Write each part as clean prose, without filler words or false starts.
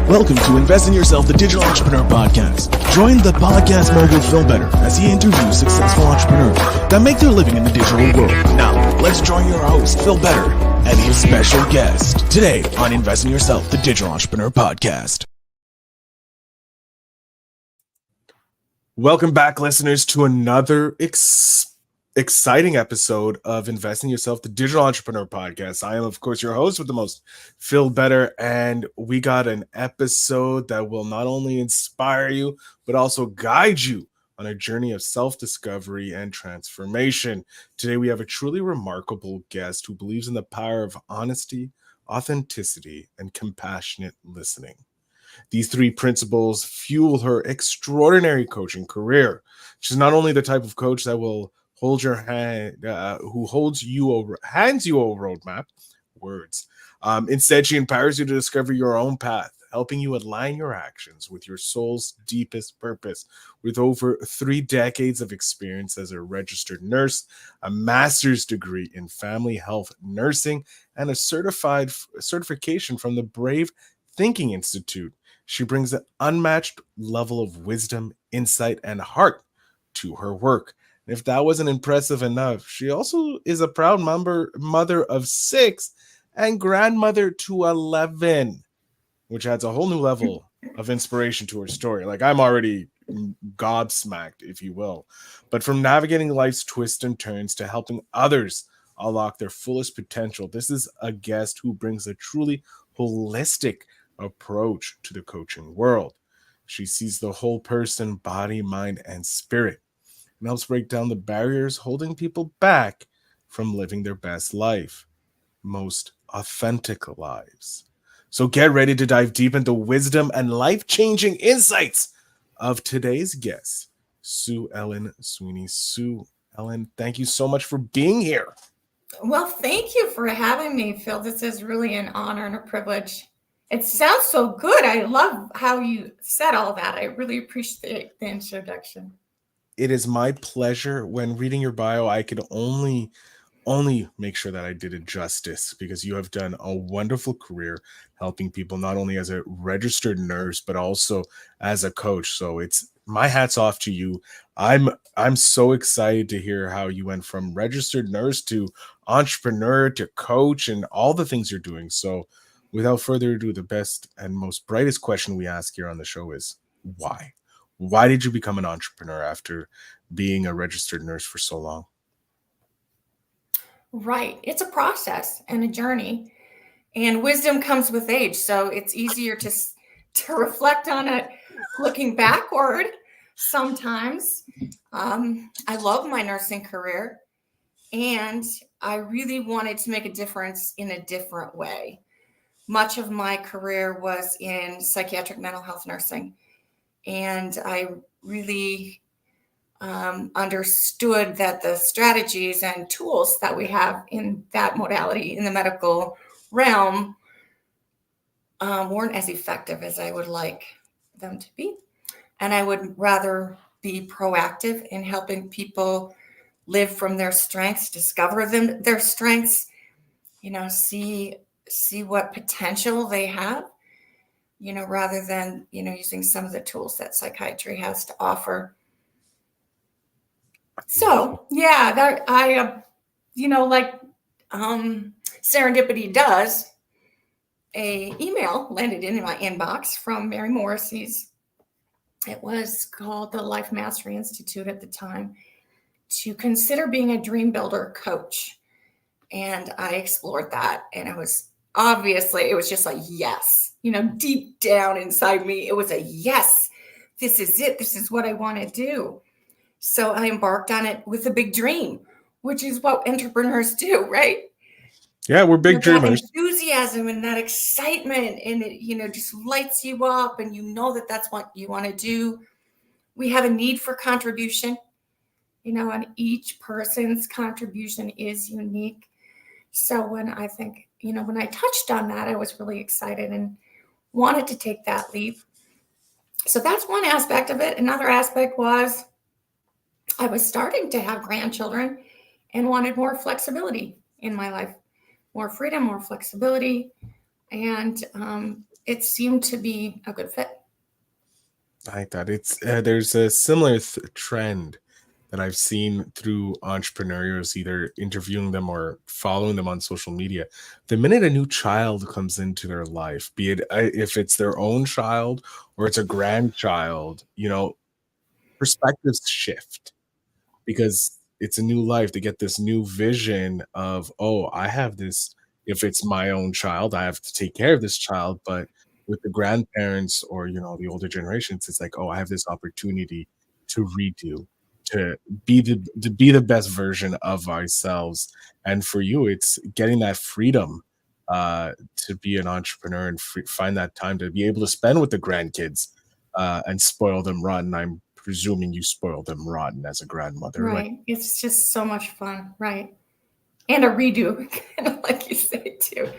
Welcome to Invest in Yourself, the Digital Entrepreneur Podcast. Join the podcast mogul Phil Better as he interviews successful entrepreneurs that make their living in the digital world. Now, let's join your host, Phil Better, and his special guest today on Invest in Yourself, the Digital Entrepreneur Podcast. Welcome back, listeners, to another exciting episode of Invest in Yourself, the Digital Entrepreneur Podcast. I am, of course, your host with the most, Phil Better, and we got an episode that will not only inspire you, but also guide you on a journey of self-discovery and transformation. Today, we have a truly remarkable guest who believes in the power of honesty, authenticity, and compassionate listening. These three principles fuel her extraordinary coaching career. She's not only the type of coach that will hold your hand, who hands you a roadmap, instead, she empowers you to discover your own path, helping you align your actions with your soul's deepest purpose. With over 3 decades of experience as a registered nurse, a master's degree in family health nursing, and a certification from the Brave Thinking Institute, she brings an unmatched level of wisdom, insight, and heart to her work. And if that wasn't impressive enough, she also is a proud mother of 6 and grandmother to 11, which adds a whole new level of inspiration to her story. Like, I'm already gobsmacked, if you will. But from navigating life's twists and turns to helping others unlock their fullest potential, this is a guest who brings a truly holistic approach to the coaching world. She sees the whole person, body, mind, and spirit, and helps break down the barriers holding people back from living their best life, most authentic lives. So get ready to dive deep into wisdom and life-changing insights of today's guest, Ellen Sweeney. Ellen, thank you so much for being here. Well, thank you for having me, Phil. This is really an honor and a privilege. It sounds so good. I love how you said all that. I really appreciate the introduction. It is my pleasure. When reading your bio, I could only make sure that I did it justice, because you have done a wonderful career helping people, not only as a registered nurse, but also as a coach. So it's my hat's off to you. I'm so excited to hear how you went from registered nurse to entrepreneur to coach and all the things you're doing. So without further ado, the best and most brightest question we ask here on the show is why? Why did you become an entrepreneur after being a registered nurse for so long? Right. It's a process and a journey, and wisdom comes with age. So it's easier to reflect on it looking backward sometimes. I love my nursing career, and I really wanted to make a difference in a different way. Much of my career was in psychiatric mental health nursing, and I really understood that the strategies and tools that we have in that modality in the medical realm weren't as effective as I would like them to be. And I would rather be proactive in helping people live from their strengths, discover their strengths, see what potential they have, rather than, using some of the tools that psychiatry has to offer. So, yeah, serendipity does, a email landed in my inbox from Mary Morrissey's. It was called the Life Mastery Institute at the time, to consider being a dream builder coach. And I explored that, and it was just like, yes, deep down inside me, it was a yes, this is it. This is what I want to do. So I embarked on it with a big dream, which is what entrepreneurs do, right? Yeah, we're big dreamers. That enthusiasm and that excitement, and it, just lights you up, and that that's what you want to do. We have a need for contribution, and each person's contribution is unique. So when I touched on that, I was really excited and wanted to take that leap. So that's one aspect of it. Another aspect was I was starting to have grandchildren and wanted more flexibility in my life, more freedom, more flexibility. And it seemed to be a good fit. I like that. It's there's a similar trend that I've seen through entrepreneurs, either interviewing them or following them on social media. The minute a new child comes into their life, be it if it's their own child or it's a grandchild, perspectives shift because it's a new life. They get this new vision of, oh, I have this. If it's my own child, I have to take care of this child. But with the grandparents or the older generations, it's like, oh, I have this opportunity to redo, to be the best version of ourselves. And for you, it's getting that freedom to be an entrepreneur and find that time to be able to spend with the grandkids and spoil them rotten. I'm presuming you spoiled them rotten as a grandmother. Like, Right. It's just so much fun. Right. And a redo, kind of like you say too,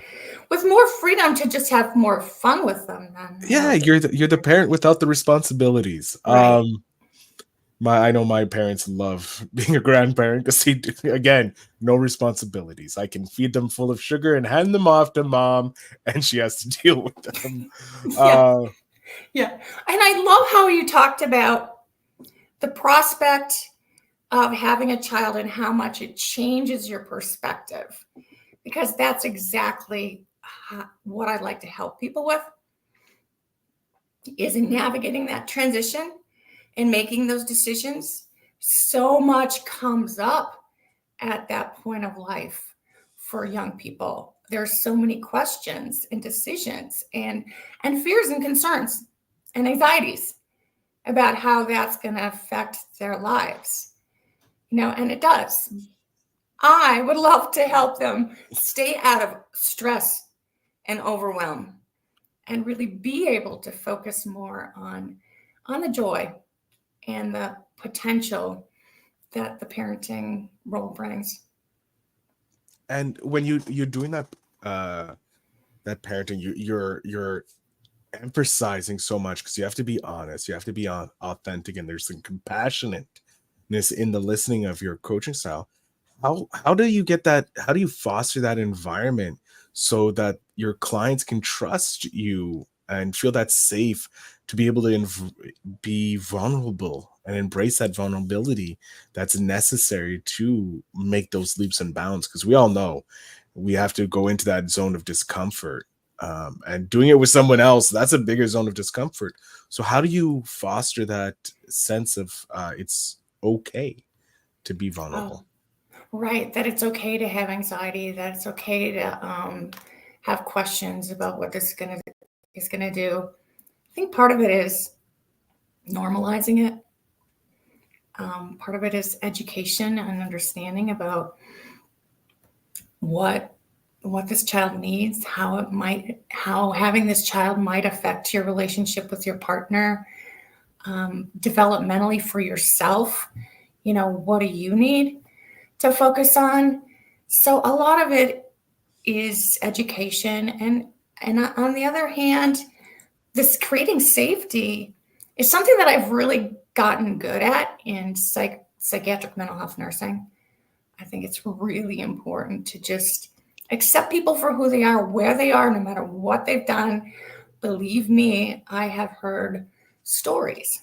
with more freedom to just have more fun with them then. yeah, you're the parent without the responsibilities. Right. I know my parents love being a grandparent because again, no responsibilities. I can feed them full of sugar and hand them off to mom, and she has to deal with them. Yeah. Uh, Yeah. And I love how you talked about the prospect of having a child and how much it changes your perspective, because that's exactly what I'd like to help people with, is in navigating that transition and making those decisions. So much comes up at that point of life for young people. There's so many questions and decisions and fears and concerns and anxieties about how that's going to affect their lives. And it does. I would love to help them stay out of stress and overwhelm and really be able to focus more on the joy and the potential that the parenting role brings. and when you're doing that parenting, you're emphasizing so much because you have to be honest, you have to be authentic, and there's some compassionateness in the listening of your coaching style. How do you get that? How do you foster that environment so that your clients can trust you and feel that safe to be able to be vulnerable and embrace that vulnerability that's necessary to make those leaps and bounds? Because we all know we have to go into that zone of discomfort, and doing it with someone else, that's a bigger zone of discomfort. So how do you foster that sense of it's okay to be vulnerable? Oh, right. That it's okay to have anxiety, that it's okay to have questions about what this is gonna do. I think part of it is normalizing it. Part of it is education and understanding about what this child needs, how having this child might affect your relationship with your partner, developmentally for yourself. What do you need to focus on? So a lot of it is education, and on the other hand, this creating safety is something that I've really gotten good at in psychiatric mental health nursing. I think it's really important to just accept people for who they are, where they are, no matter what they've done. Believe me, I have heard stories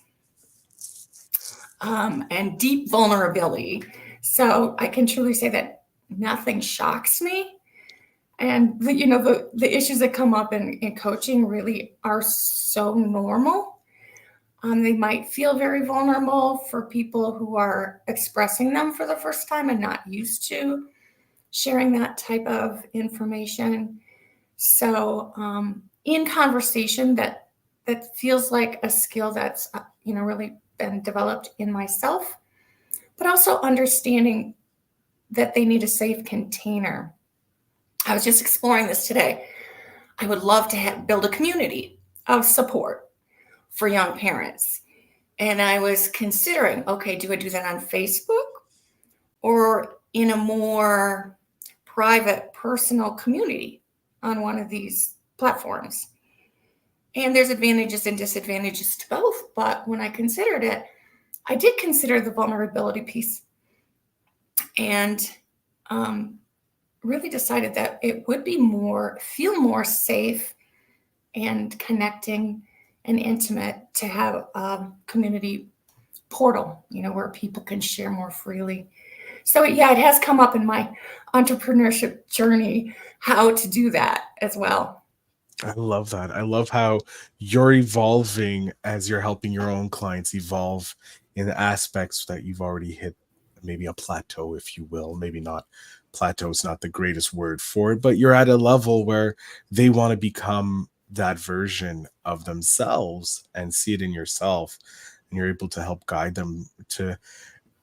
and deep vulnerability. So I can truly say that nothing shocks me. And the issues that come up in coaching really are so normal. They might feel very vulnerable for people who are expressing them for the first time and not used to sharing that type of information. So in conversation, that feels like a skill that's really been developed in myself, but also understanding that they need a safe container. I was just exploring this today. I would love to build a community of support for young parents. And I was considering, okay, do I do that on Facebook or in a more private, personal community on one of these platforms? And there's advantages and disadvantages to both. But when I considered it, I did consider the vulnerability piece and really decided that it would be feel more safe and connecting and intimate to have a community portal, where people can share more freely. So yeah, it has come up in my entrepreneurship journey how to do that as well. I love that. I love how you're evolving as you're helping your own clients evolve in the aspects that you've already hit, maybe a plateau, if you will. Maybe not, plateau is not the greatest word for it, but you're at a level where they want to become that version of themselves and see it in yourself. And you're able to help guide them to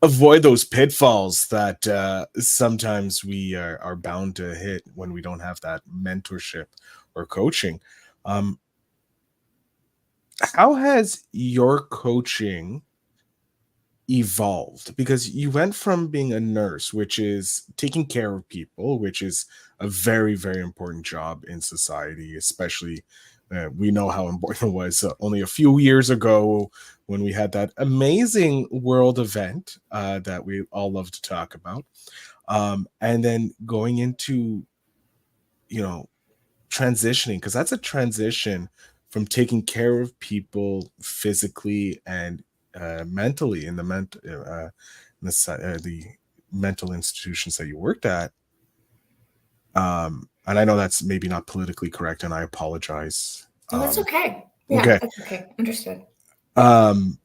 avoid those pitfalls that sometimes we are bound to hit when we don't have that mentorship or coaching. Um, how has your coaching evolved? Because you went from being a nurse, which is taking care of people, which is a very, very important job in society, especially we know how important it was only a few years ago when we had that amazing world event that we all love to talk about. And then going into, you know, transitioning, because that's a transition from taking care of people physically and mentally in the the mental institutions that you worked at. And I know that's maybe not politically correct, and I apologize. Oh, that's okay. Yeah, Okay. that's okay. Understood. Um,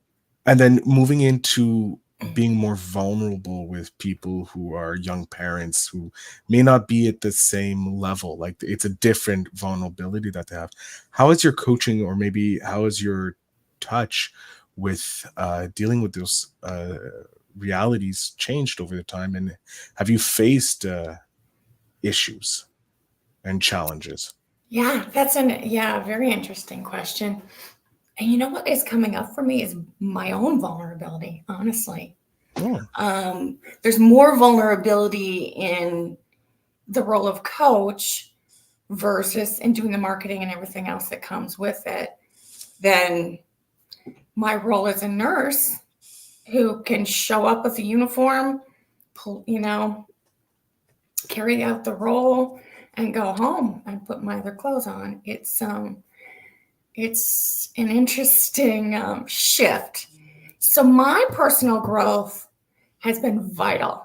and then moving into being more vulnerable with people who are young parents who may not be at the same level. Like it's a different vulnerability that they have. How is your coaching, or maybe how is your touch with dealing with those realities changed over the time? And have you faced issues and challenges? Yeah, that's very interesting question. And you know what is coming up for me is my own vulnerability, honestly. Oh. There's more vulnerability in the role of coach versus in doing the marketing and everything else that comes with it than my role as a nurse who can show up with a uniform, carry out the role and go home and put my other clothes on. It's an interesting shift. So my personal growth has been vital.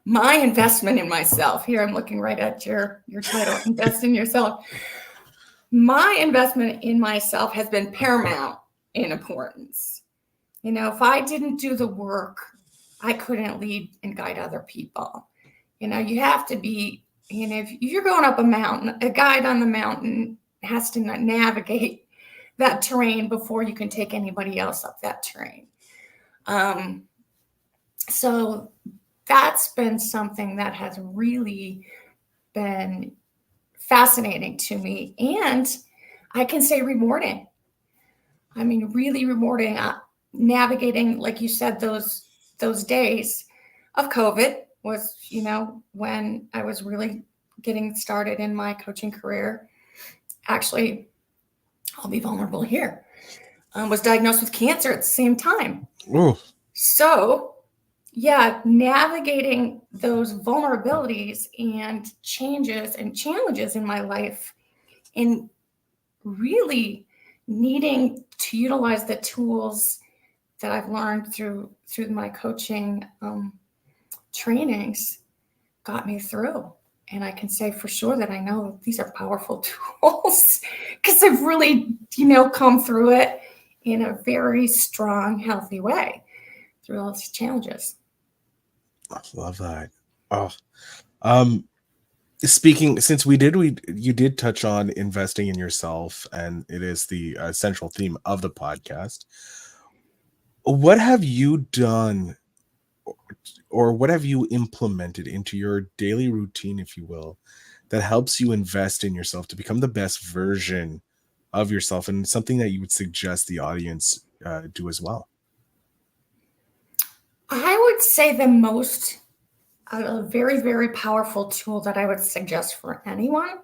My investment in myself, here I'm looking right at your title, invest in yourself. My investment in myself has been paramount in importance. If I didn't do the work, I couldn't lead and guide other people. You have to be, if you're going up a mountain, a guide on the mountain has to navigate that terrain before you can take anybody else up that terrain. So that's been something that has really been fascinating to me, and I can say rewarding. I mean, really rewarding. Navigating, like you said, those days of COVID was, when I was really getting started in my coaching career. Actually, I'll be vulnerable here. Was diagnosed with cancer at the same time. Ooh. So, yeah, navigating those vulnerabilities and changes and challenges in my life, and really needing to utilize the tools that I've learned through my coaching trainings got me through. And I can say for sure that I know these are powerful tools because I've really, come through it in a very strong, healthy way through all these challenges. I love that. Oh, speaking, since you did touch on investing in yourself, and it is the central theme of the podcast. What have you done, or what have you implemented into your daily routine, if you will, that helps you invest in yourself to become the best version of yourself, and something that you would suggest the audience do as well? I would say a very, very powerful tool that I would suggest for anyone,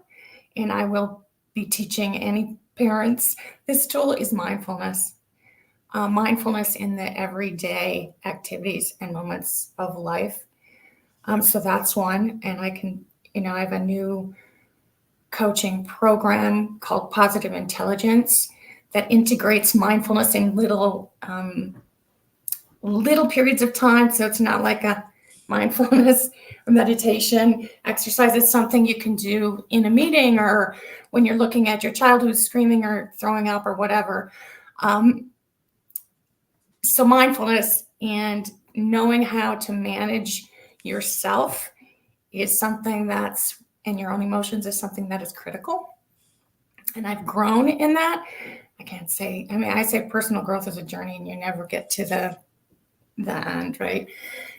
and I will be teaching any parents this tool, is mindfulness. Mindfulness in the everyday activities and moments of life. So that's one. And I can, I have a new coaching program called Positive Intelligence that integrates mindfulness in little periods of time. So it's not like a mindfulness or meditation exercise. It's something you can do in a meeting or when you're looking at your child who's screaming or throwing up or whatever. So mindfulness and knowing how to manage yourself is something that's, and your own emotions is something that is critical. And I've grown in that. I can't say, I say personal growth is a journey and you never get to the end, right?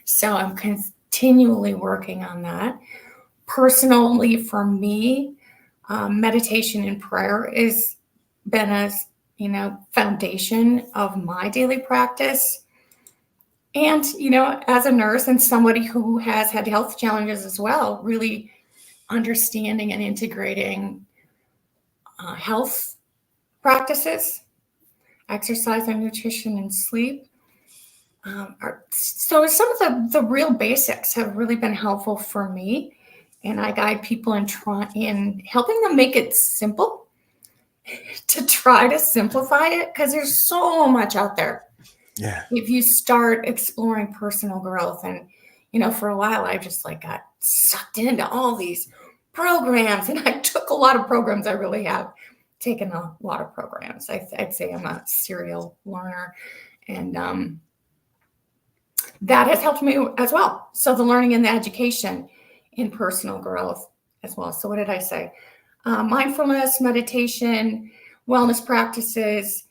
So I'm continually working on that. Personally, for me, meditation and prayer has been a foundation of my daily practice. And, as a nurse and somebody who has had health challenges as well, really understanding and integrating health practices, exercise and nutrition and sleep. So some of the real basics have really been helpful for me. And I guide people in helping them make it simple, to try to simplify it, because there's so much out there. Yeah. If you start exploring personal growth, and for a while I just got sucked into all these programs, and I took a lot of programs. I really have taken a lot of programs. I'd say I'm a serial learner, and that has helped me as well. So the learning and the education in personal growth as well. So what did I say? Mindfulness, meditation, wellness practices,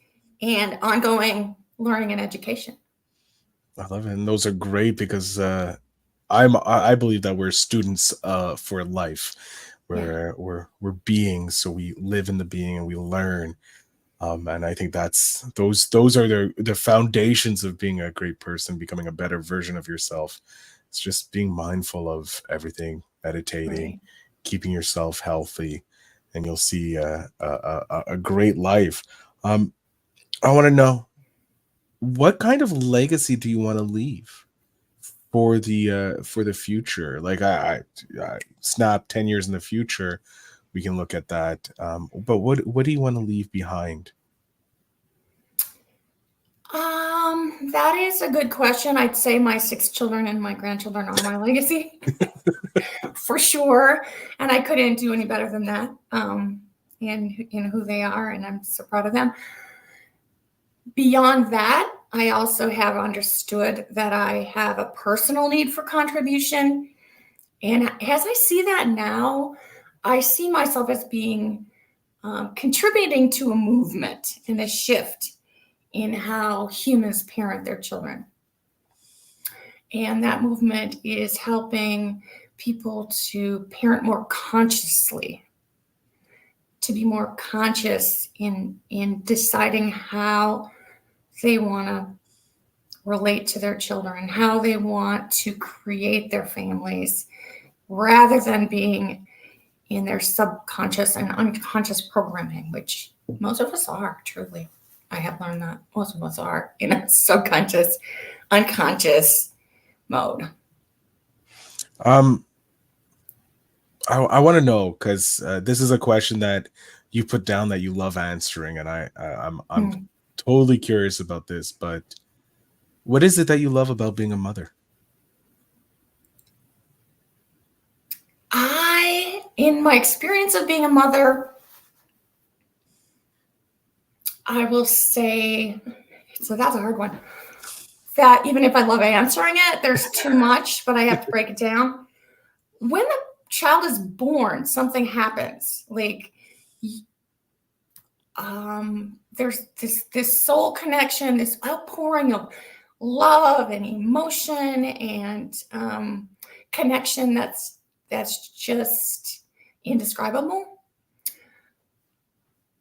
and ongoing learning and education. I love it. And those are great because I believe that we're students for life. We're beings, so we live in the being and we learn. And I think those are the foundations of being a great person, becoming a better version of yourself. It's just being mindful of everything, meditating, Right. keeping yourself healthy, and you'll see a great life. I want to know, what kind of legacy do you want to leave for the future? Like I snap 10 years in the future, we can look at that. But what do you want to leave behind? That is a good question. I'd say my 6 children and my grandchildren are my legacy for sure. And I couldn't do any better than that in who they are. And I'm so proud of them. Beyond that, I also have understood that I have a personal need for contribution. And as I see that now, I see myself as being contributing to a movement and a shift in how humans parent their children. And that movement is helping people to parent more consciously, to be more conscious in deciding how they want to relate to their children, how they want to create their families, rather than being in their subconscious and unconscious programming, which most of us are, truly. I have learned that most of us are in a subconscious, unconscious mode. I want to know, because this is a question that you put down that you love answering, and I'm totally curious about this. But what is it that you love about being a mother? In my experience of being a mother, I will say, so that's a hard one, that even if I love answering it, there's too much, but I have to break it down. When the child is born, something happens. Like, there's this soul connection, this outpouring of love and emotion and connection that's just indescribable.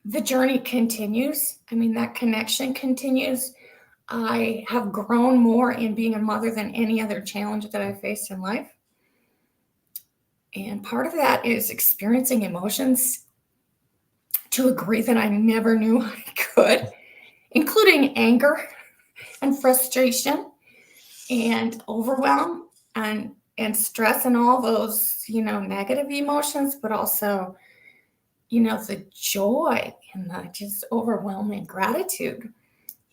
The journey continues. That connection continues. I have grown more in being a mother than any other challenge that I faced in life. And part of that is experiencing emotions to a degree that I never knew I could, including anger and frustration and overwhelm and stress and all those, negative emotions, but also the joy and the just overwhelming gratitude,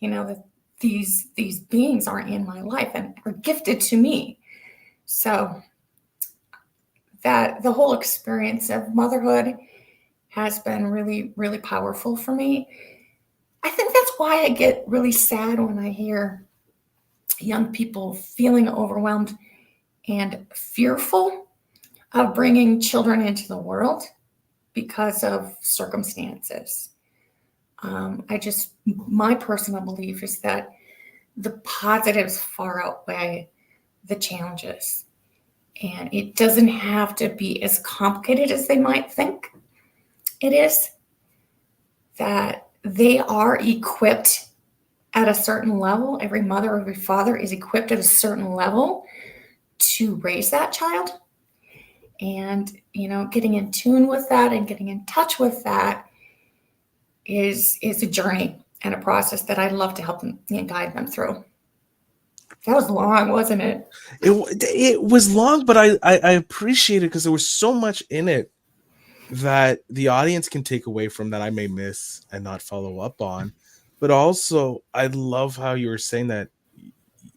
that these beings are in my life and are gifted to me. So that the whole experience of motherhood has been really, really powerful for me. I think that's why I get really sad when I hear young people feeling overwhelmed and fearful of bringing children into the world because of circumstances. My personal belief is that the positives far outweigh the challenges. And it doesn't have to be as complicated as they might think it is. That they are equipped at a certain level. Every mother, every father is equipped at a certain level to raise that child. And, getting in tune with that and getting in touch with that is a journey and a process that I'd love to help them and guide them through. That was long, wasn't it? It was long, but I appreciate it because there was so much in it that the audience can take away from that I may miss and not follow up on. But also, I love how you were saying that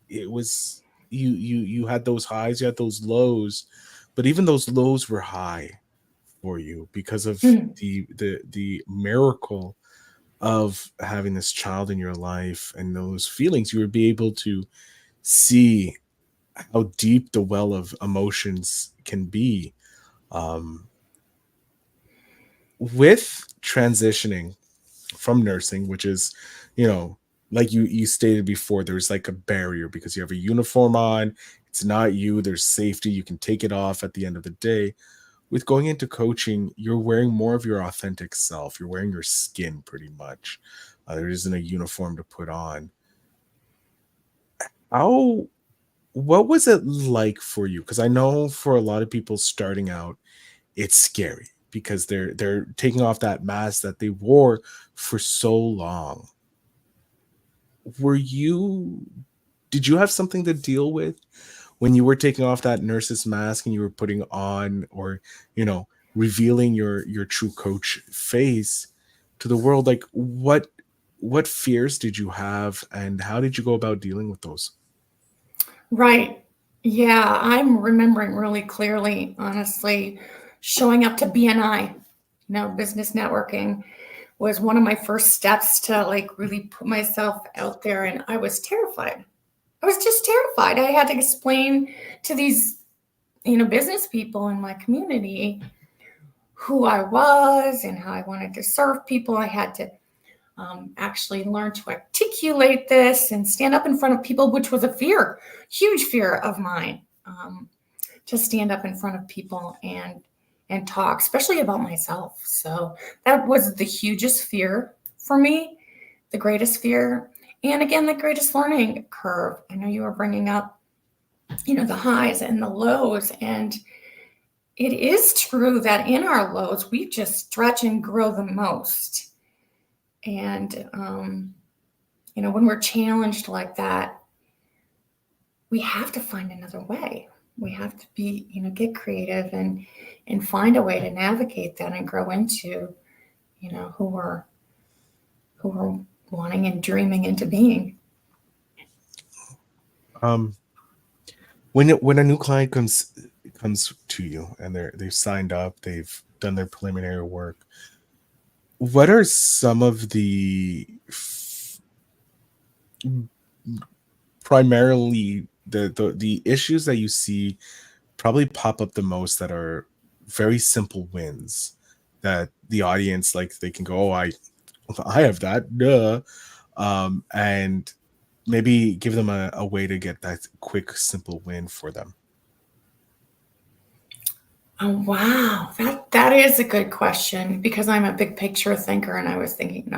it was you had those highs, you had those lows, but even those lows were high for you because of the miracle of having this child in your life and those feelings. You would be able to see how deep the well of emotions can be. With transitioning from nursing, which is, like you stated before, there's like a barrier because you have a uniform on. It's not you. There's safety. You can take it off at the end of the day. With going into coaching, you're wearing more of your authentic self. You're wearing your skin pretty much. There isn't a uniform to put on. What was it like for you? Because I know for a lot of people starting out, it's scary because they're taking off that mask that they wore for so long. Did you have something to deal with when you were taking off that nurse's mask and you were putting on, or revealing your true coach face to the world? Like what fears did you have and how did you go about dealing with those? Right. Yeah, I'm remembering really clearly, honestly, showing up to BNI, business networking was one of my first steps to really put myself out there. And I was terrified. I was just terrified. I had to explain to these, business people in my community who I was and how I wanted to serve people. I had to actually learn to articulate this and stand up in front of people, which was a huge fear of mine, to stand up in front of people and talk, especially about myself. So that was the hugest fear for me, the greatest fear. And again, the greatest learning curve. I know you were bringing up, the highs and the lows. And it is true that in our lows, we just stretch and grow the most. And, when we're challenged like that, we have to find another way. We have to be, get creative and find a way to navigate that and grow into, who we're wanting and dreaming into being. When a new client comes to you and they've signed up, they've done their preliminary work, what are some of the primarily the issues that you see probably pop up the most that are very simple wins that the audience, like, they can go, oh, I have that, duh, and maybe give them a way to get that quick, simple win for them? Oh, wow. That is a good question because I'm a big picture thinker and I was thinking,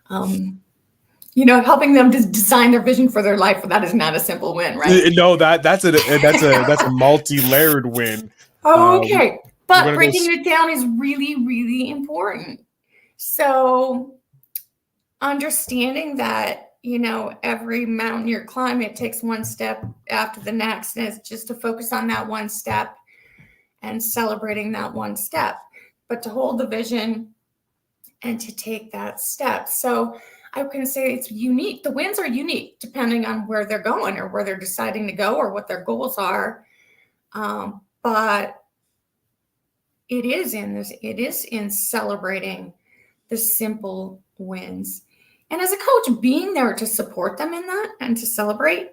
helping them to design their vision for their life, that is not a simple win, right? No, that's a multi-layered win. Oh, okay. But breaking it down is really, really important. So understanding that, every mountain you climb, it takes one step after the next. And it's just to focus on that one step and celebrating that one step. but to hold the vision and to take that step. So I can say it's unique. The wins are unique depending on where they're going or where they're deciding to go or what their goals are. But it is in celebrating the simple wins. And as a coach, being there to support them in that and to celebrate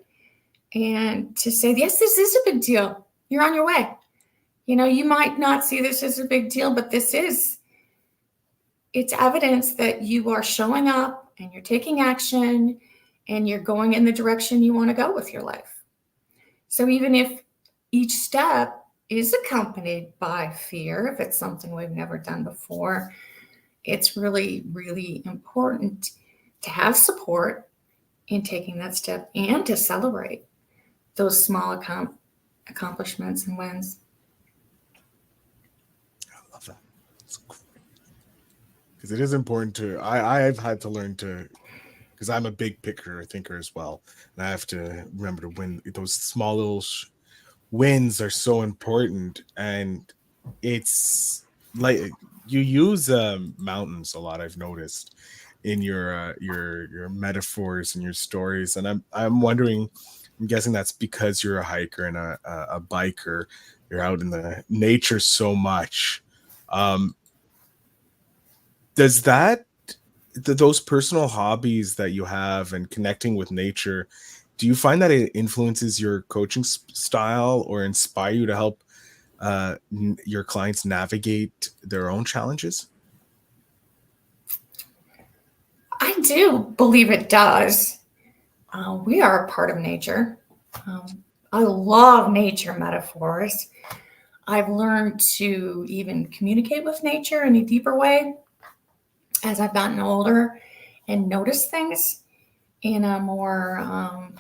and to say, yes, this is a big deal. You're on your way. You might not see this as a big deal, but it's evidence that you are showing up and you're taking action and you're going in the direction you want to go with your life. So even if each step is accompanied by fear, if it's something we've never done before, it's really, really important to have support in taking that step and to celebrate those small accomplishments and wins. I love that. It's great. Because it is important to, I've had to learn to, because I'm a big picture thinker as well. And I have to remember to win. Those small little wins are so important. And it's like you use mountains a lot, I've noticed in your metaphors and your stories. And I'm wondering, I'm guessing that's because you're a hiker and a biker. You're out in the nature so much. Does those personal hobbies that you have and connecting with nature, do you find that it influences your coaching style or inspire you to help your clients navigate their own challenges? I do believe it does. We are a part of nature. I love nature metaphors. I've learned to even communicate with nature in a deeper way as I've gotten older and noticed things in a more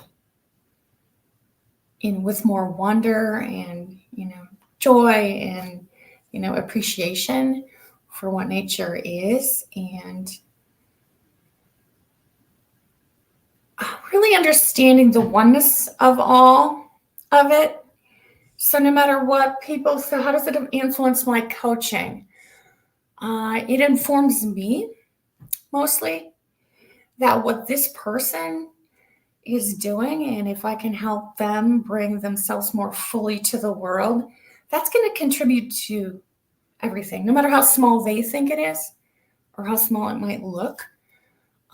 with more wonder and joy and appreciation for what nature is, and really understanding the oneness of all of it. So no matter what people say, how does it influence my coaching? It informs me mostly that what this person is doing, and if I can help them bring themselves more fully to the world, that's going to contribute to everything, no matter how small they think it is or how small it might look.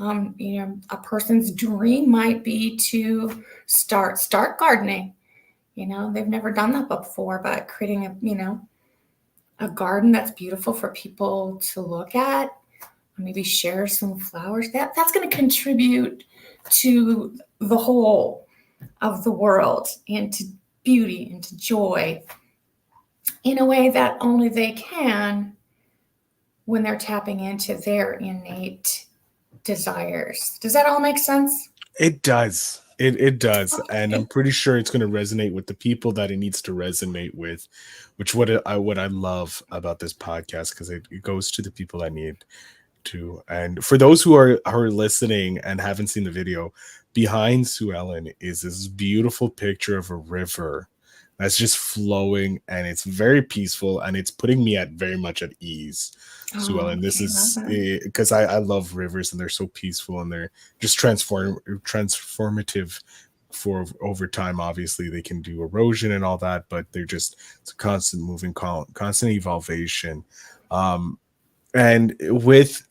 A person's dream might be to start gardening. They've never done that before, but creating a garden that's beautiful for people to look at, maybe share some flowers. That's going to contribute to the whole of the world and to beauty and to joy in a way that only they can when they're tapping into their innate desires. Does that all make sense? It does. It does. Okay. And I'm pretty sure it's going to resonate with the people that it needs to resonate with, which what I love about this podcast, because it goes to the people that need to. And for those who are listening and haven't seen the video, behind Sue Ellen is this beautiful picture of a river that's just flowing, and it's very peaceful, and it's putting me at very much at ease. Sue Ellen, this is because I love rivers, and they're so peaceful, and they're just transformative for over time. Obviously, they can do erosion and all that, but it's a constant moving, constant evolution. And with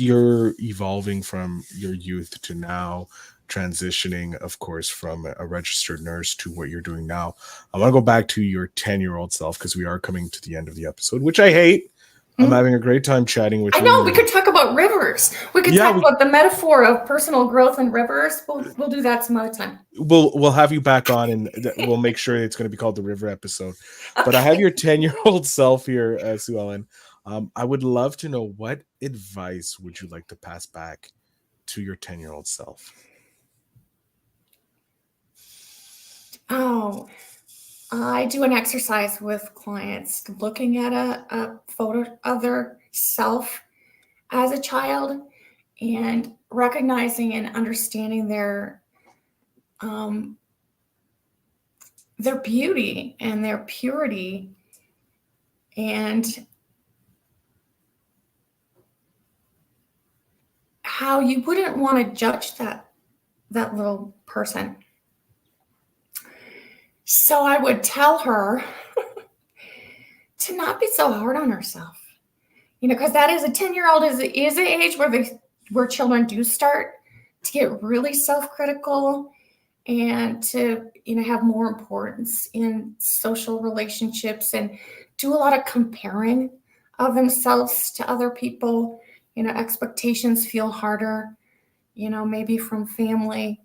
your evolving from your youth to now, transitioning, of course, from a registered nurse to what you're doing now, I want to go back to your 10-year-old self, because we are coming to the end of the episode, which I hate. I'm having a great time chatting with you. I know, we could talk about rivers. We could talk about the metaphor of personal growth and rivers. We'll do that some other time. We'll have you back on, and we'll make sure it's going to be called the River episode. Okay. But I have your 10-year-old self here, Sue Ellen. I would love to know, what advice would you like to pass back to your 10-year-old self? Oh, I do an exercise with clients looking at a photo of their self as a child and recognizing and understanding their beauty and their purity, and how you wouldn't want to judge that little person. So I would tell her to not be so hard on herself, because that is a 10-year-old is an age where children do start to get really self-critical and to have more importance in social relationships and do a lot of comparing of themselves to other people. Expectations feel harder, maybe from family.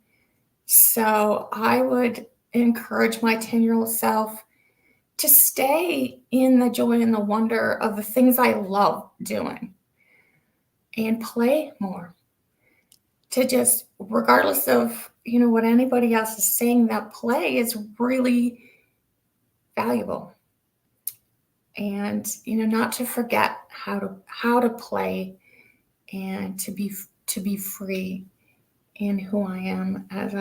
So I would encourage my 10-year-old self to stay in the joy and the wonder of the things I love doing and play more. To just, regardless of, what anybody else is saying, that play is really valuable. And, not to forget how to play and to be free in who I am as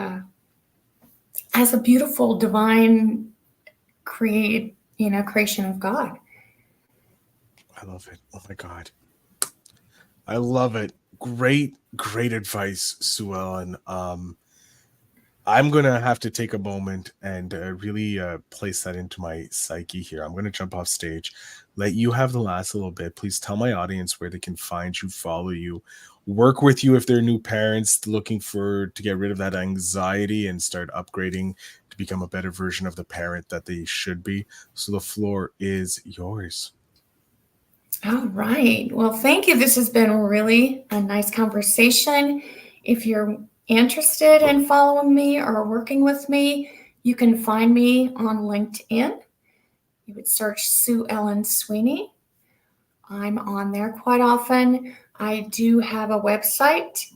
a beautiful divine creation of God. I love it. Oh my God. I love it. Great advice, Sue Ellen. I'm going to have to take a moment and really place that into my psyche here. I'm going to jump off stage, let you have the last little bit. Please tell my audience where they can find you, follow you, work with you if they're new parents looking to get rid of that anxiety and start upgrading to become a better version of the parent that they should be. So the floor is yours. All right. Well, thank you. This has been really a nice conversation. If you're interested in following me or working with me, you can find me on LinkedIn. You would search Sue Ellen Sweeney. I'm on there quite often. I do have a website.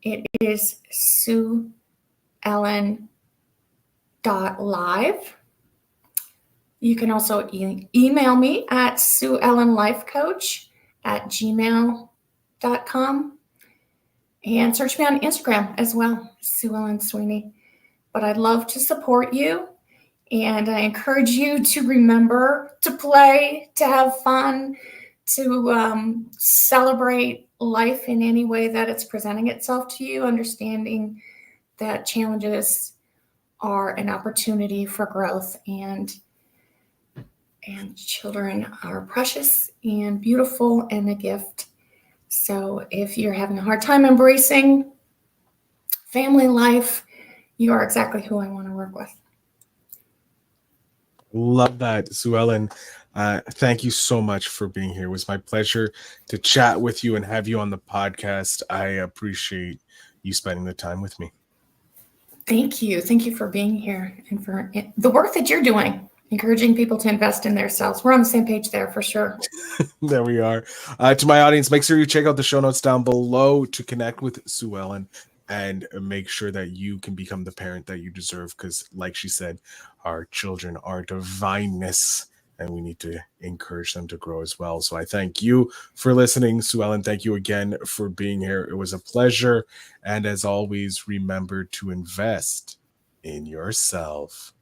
It is SueEllen.live. You can also email me at SueEllenLifeCoach@gmail.com. And search me on Instagram as well, Sue Ellen Sweeney. But I'd love to support you. And I encourage you to remember to play, to have fun, to celebrate life in any way that it's presenting itself to you, understanding that challenges are an opportunity for growth, and children are precious and beautiful and a gift. So if you're having a hard time embracing family life, you are exactly who I want to work with. Love that, Sue Ellen. Thank you so much for being here. It was my pleasure to chat with you and have you on the podcast. I appreciate you spending the time with me. Thank you. Thank you for being here and for the work that you're doing, encouraging people to invest in themselves. We're on the same page there for sure. There we are. To my audience, make sure you check out the show notes down below to connect with Sue Ellen and make sure that you can become the parent that you deserve. Because like she said, our children are divineness and we need to encourage them to grow as well. So I thank you for listening, Sue Ellen. Thank you again for being here. It was a pleasure. And as always, remember to invest in yourself.